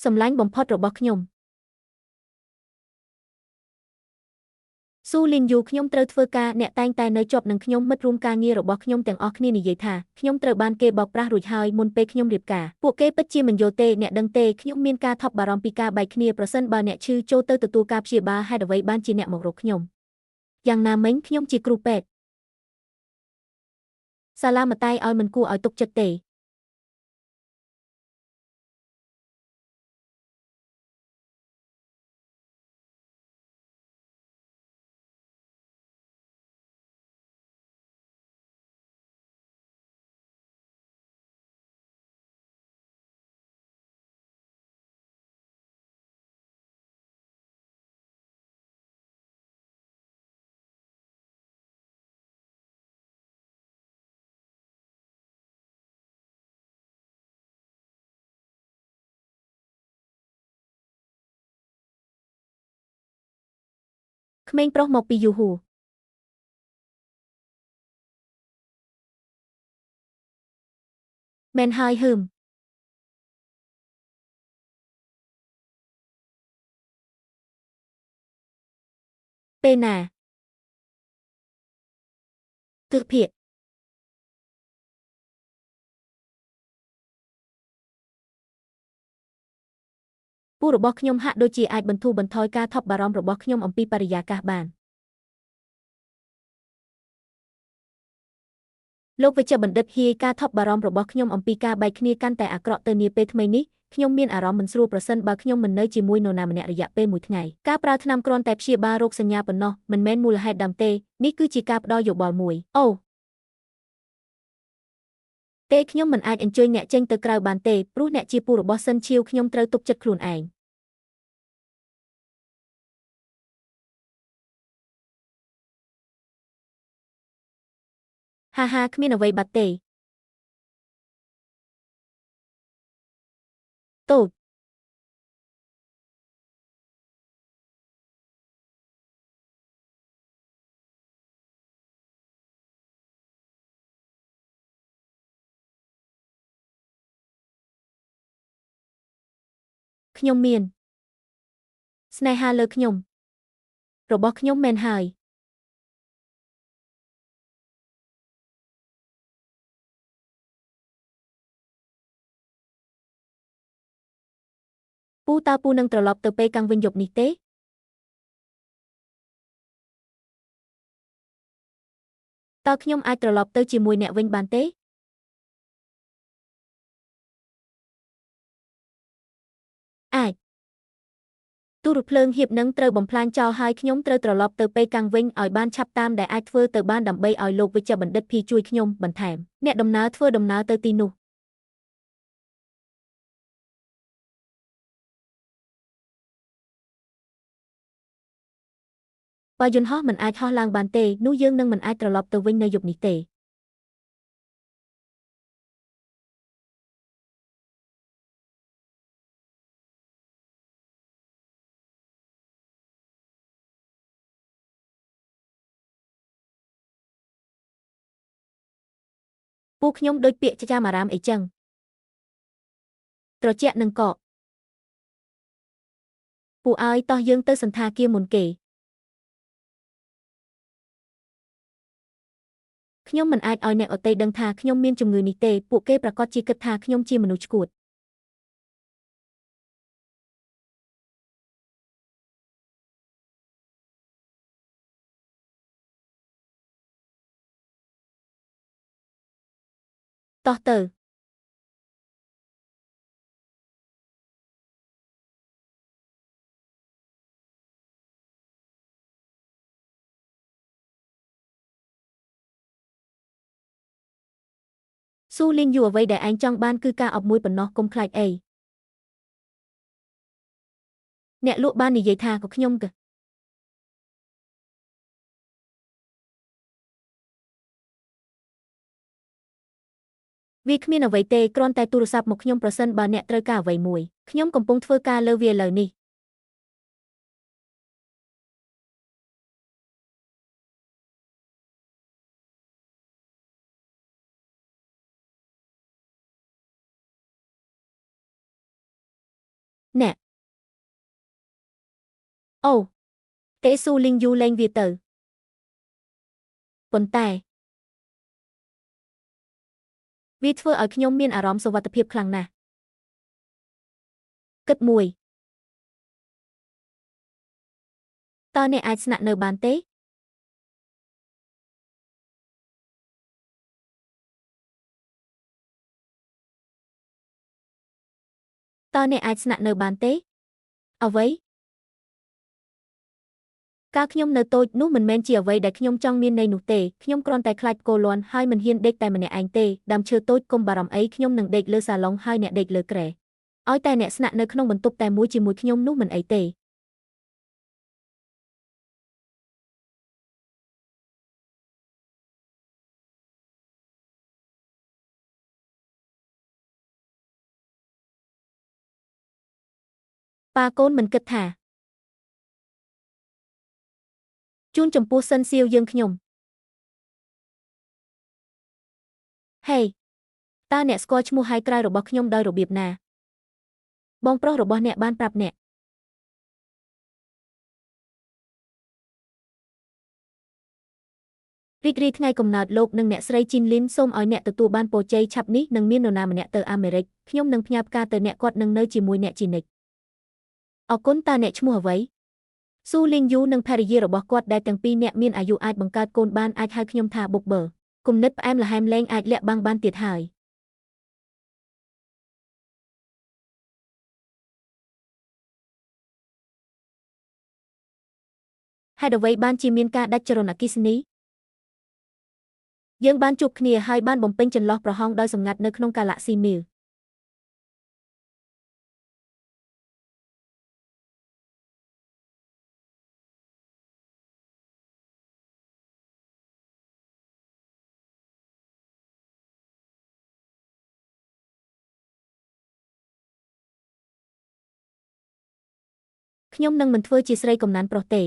សម្លាញ់បំផុតរបស់ខ្ញុំស៊ូលីនយូខ្ញុំត្រូវធ្វើការអ្នកតែងតែនៅជាប់នឹងខ្ញុំមិត្តរួមការងាររបស់ខ្ញុំទាំងអស់គ្នានិយាយថាខ្ញុំត្រូវបានគេបោកប្រាស់រួចហើយមុនពេលខ្ញុំរៀបការពួកគេពិតជាមិនយល់ទេអ្នកដឹងទេខ្ញុំមានការថប់បារម្ភពីការបែកគ្នាប្រសិនបើអ្នកឈឺចូលទៅទទួលការព្យាបាលហេតុអ្វីបានជាអ្នកមករកខ្ញុំយ៉ាងណាមិញខ្ញុំជាគ្រូពេទ្យសាឡាមតៃឲ្យមិនគួរឲ្យទុកចិត្តទេក្មេងប្រុសមកពីយូហូមែនហើយហឺមពេលណាទិភាគពូរបស់ខ្ញុំហាក់ដូចជាអាចបន្ធូរបន្ថយការថប់បារម្ភរបស់ខ្ញុំអំពីបរិយាកាសបានលោកវេជ្ជបណ្ឌិតហ៊ីការថប់បារម្ភរបស់ខ្ញុំអំពីការបែកគ្នាកាន់តែអាក្រក់ទៅនាពេលថ្មីនេះខ្ញុំមានអារម្មណ៍មិនស្រួលប្រសិនបើខ្ញុំមិននៅជាមួយនរណាម្នាក់រយៈពេល1ថ្ងៃការប្រើថ្នាំគ្រាន់តែព្យាបាលរោគសញ្ញាប៉ុណ្ណោះមិនមែនមូលហេតុដើមទេនេះគឺជាការផ្ដល់យោបល់មួយអូទេខ្ញុំមិនអាចអញ្ជើញអ្នកចេញទៅក្រៅបានទេព្រោះអ្នកជាពូរបស់សិនឈៀវខ្ញុំត្រូវទុកចិត្តខ្លួនឯងហាហាគ្មានអ្វីបាត់ទេតូចខ្ញុំមានស្នេហាលើខ្ញុំរបស់ខ្ញុំមែនហើយពូតើពូនឹងត្រឡប់ទៅពេលកាំងវិញយប់នេះទេតើខ្ញុំអាចត្រឡប់ទៅជាមួយអ្នកវិញបានទេអាចទូរភ្លើងហៀបនឹងត្រូវបំផ្លាញចោលហើយខ្ញុំត្រូវត្រឡប់ទៅពេលកាំងវិញឲ្យបានឆាប់តាមដែលអាចធ្វើទៅបានដើម្បីឲ្យលោកវេជ្ជបណ្ឌិតភីជួយខ្ញុំបន្ថែមអ្នកដំណើរធ្វើដំណើរទៅទីនោះបើយន្តហោះមិនអាចហោះឡើងបានទេនោះយើងនឹងមិនអាចត្រឡប់ទៅវិញនៅយប់នេះទេពូខ្ញុំដូចពាក្យចចាមអារាមអីចឹងត្រជាក់នឹងកកពូអើយតោះយើងទៅសន្តាគារមុនគេខ្ញុំមិនអាចឲ្យអ្នកដទៃដឹងថាខ្ញុំមានជំងឺនេះទេពួកគេប្រកាសជាគិតថាខ្ញុំជាមនុស្សឆ្កួតតោះទៅស៊ូលីនយូអ្វីដែលឯងចង់បានគឺការអប់មួយប៉ុណ្ណោះកុំខ្លាចអីអ្នកលក់បាននិយាយថាក៏ខ្ញុំក៏វាគ្មានអ្វីទេគ្រាន់តែទូរស័ព្ទមកខ្ញុំប្រសិនបើអ្នកត្រូវការអ្វីមួយខ្ញុំកំពុងធ្វើការលើវាឥឡូវនេះ អូទេស៊ូលីងយូលេងវាទៅប៉ុន្តែវាធ្វើឲ្យខ្ញុំមានអារម្មណ៍សុវត្ថិភាពខ្លាំងណាស់គិតមួយតើអ្នកអាចស្នាក់នៅបានទេតើអ្នកអាចស្នាក់នៅបានទេអ្វីកាលខ្ញុំនៅតូចនោះមិនមែនជាអ្វីដែលខ្ញុំចង់មានន័យនោះទេខ្ញុំគ្រាន់តែខ្លាចគោលាន់ហើយមិនហ៊ានដេកតែម្នាក់ឯងទេដើមឈើតូចកុំបារម្ភអីខ្ញុំនឹងដេកលើសាឡុងហើយអ្នកដេកលើគ្រែឲ្យតែអ្នកស្នាក់នៅក្នុងបន្ទប់តែមួយជាមួយខ្ញុំនោះមិនអីទេប៉ាកូនមិនគិតថាជូនចំពោះសិនសៀវយើងខ្ញុំហេតើអ្នកស្គាល់ឈ្មោះហៅក្រៅរបស់ខ្ញុំដោយរបៀបណាបងប្រុសរបស់អ្នកបានប្រាប់អ្នករីករាយថ្ងៃកំណើតលោកនិងអ្នកស្រីជីនលីនសូមឲ្យអ្នកទទួលបានពរជ័យឆាប់នេះនឹងមាននរណាម្នាក់ទៅអាមេរិកខ្ញុំនឹងផ្ញើផ្កាទៅអ្នកគាត់នឹងនៅជាមួយអ្នកជានិច្ចអរគុណតើអ្នកឈ្មោះអ្វីស៊ូលីងយូនិងភរិយារបស់គាត់ដែលទាំងពីរនាក់មានអាយុអាចបង្កើតកូនបានអាចហៅខ្ញុំថាបុកបឺគំនិតផ្អែមល្ហែមលែងអាចលាក់បាំងបានទៀតហើយហេតុអ្វីបានជាមានការដាច់ចរន្តអគ្គិសនីយើងបានជួបគ្នាហើយបានបំពេញចន្លោះប្រហោងដោយសម្ងាត់នៅក្នុងកាឡាក់ស៊ីមីលខ្ញុំនឹងមិនធ្វើជាស្រីកំណានប្រុសទេ